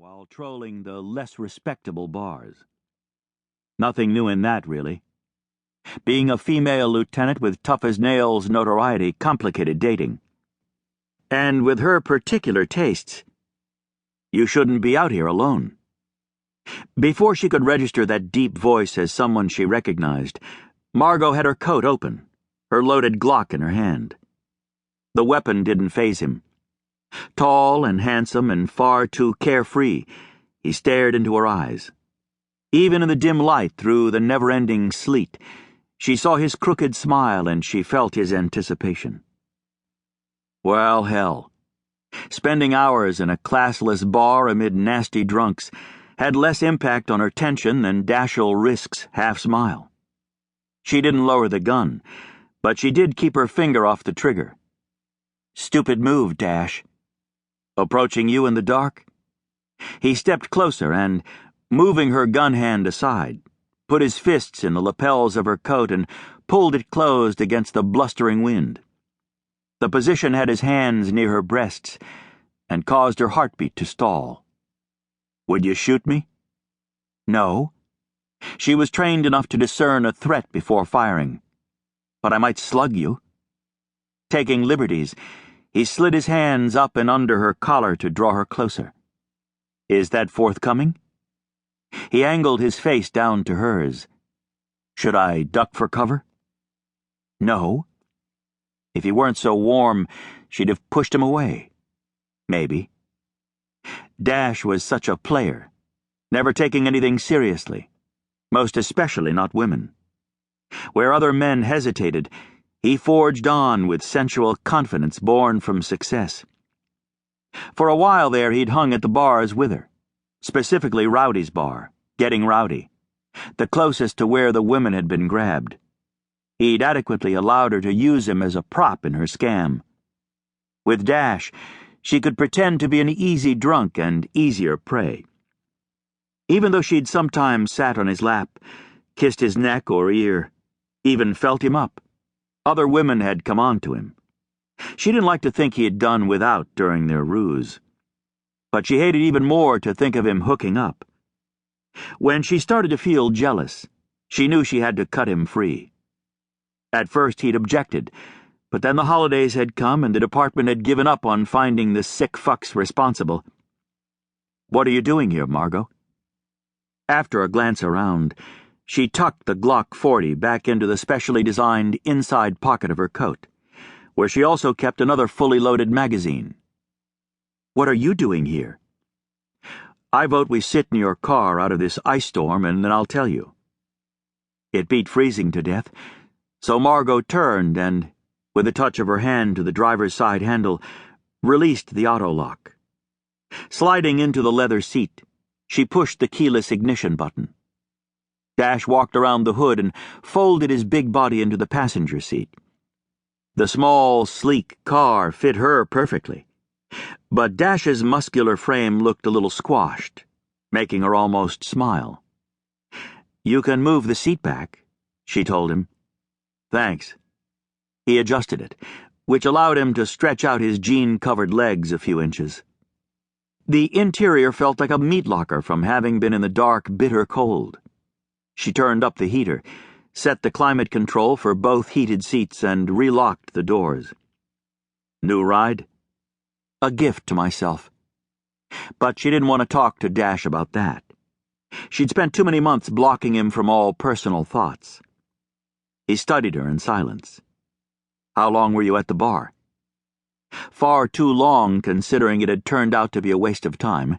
while trolling the less respectable bars. Nothing new in that, really. Being a female lieutenant with tough-as-nails notoriety complicated dating. And with her particular tastes, you shouldn't be out here alone. Before she could register that deep voice as someone she recognized, Margo had her coat open, her loaded Glock in her hand. The weapon didn't faze him. Tall and handsome and far too carefree, he stared into her eyes. Even in the dim light through the never-ending sleet, she saw his crooked smile and she felt his anticipation. Well, hell. Spending hours in a classless bar amid nasty drunks had less impact on her tension than Dashiel Riske's half-smile. She didn't lower the gun, but she did keep her finger off the trigger. Stupid move, Dash. Approaching you in the dark? He stepped closer and, moving her gun hand aside, put his fists in the lapels of her coat and pulled it closed against the blustering wind. The position had his hands near her breasts and caused her heartbeat to stall. Would you shoot me? No. She was trained enough to discern a threat before firing. But I might slug you. Taking liberties, he slid his hands up and under her collar to draw her closer. Is that forthcoming? He angled his face down to hers. Should I duck for cover? No. If he weren't so warm, she'd have pushed him away. Maybe. Dash was such a player, never taking anything seriously, most especially not women. Where other men hesitated, he forged on with sensual confidence born from success. For a while there he'd hung at the bars with her, specifically Rowdy's bar, Getting Rowdy, the closest to where the women had been grabbed. He'd adequately allowed her to use him as a prop in her scam. With Dash, she could pretend to be an easy drunk and easier prey. Even though she'd sometimes sat on his lap, kissed his neck or ear, even felt him up, other women had come on to him. She didn't like to think he had done without during their ruse. But she hated even more to think of him hooking up. When she started to feel jealous, she knew she had to cut him free. At first he'd objected, but then the holidays had come and the department had given up on finding the sick fucks responsible. What are you doing here, Margo? After a glance around, she tucked the Glock 40 back into the specially designed inside pocket of her coat, where she also kept another fully loaded magazine. What are you doing here? I vote we sit in your car out of this ice storm and then I'll tell you. It beat freezing to death, so Margo turned and, with a touch of her hand to the driver's side handle, released the auto lock. Sliding into the leather seat, she pushed the keyless ignition button. Dash walked around the hood and folded his big body into the passenger seat. The small, sleek car fit her perfectly, but Dash's muscular frame looked a little squashed, making her almost smile. You can move the seat back, she told him. Thanks. He adjusted it, which allowed him to stretch out his jean-covered legs a few inches. The interior felt like a meat locker from having been in the dark, bitter cold. She turned up the heater, set the climate control for both heated seats, and relocked the doors. New ride? A gift to myself. But she didn't want to talk to Dash about that. She'd spent too many months blocking him from all personal thoughts. He studied her in silence. How long were you at the bar? Far too long, considering it had turned out to be a waste of time.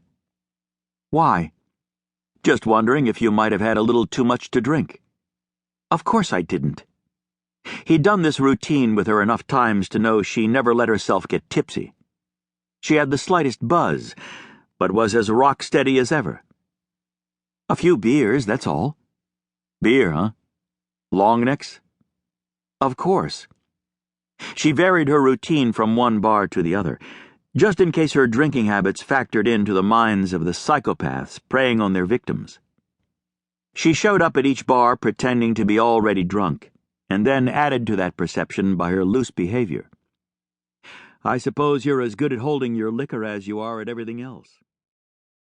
Why? Just wondering if you might have had a little too much to drink. Of course I didn't. He'd done this routine with her enough times to know she never let herself get tipsy. She had the slightest buzz, but was as rock-steady as ever. A few beers, that's all. Beer, huh? Long necks? Of course. She varied her routine from one bar to the other, just in case her drinking habits factored into the minds of the psychopaths preying on their victims. She showed up at each bar pretending to be already drunk, and then added to that perception by her loose behavior. I suppose you're as good at holding your liquor as you are at everything else.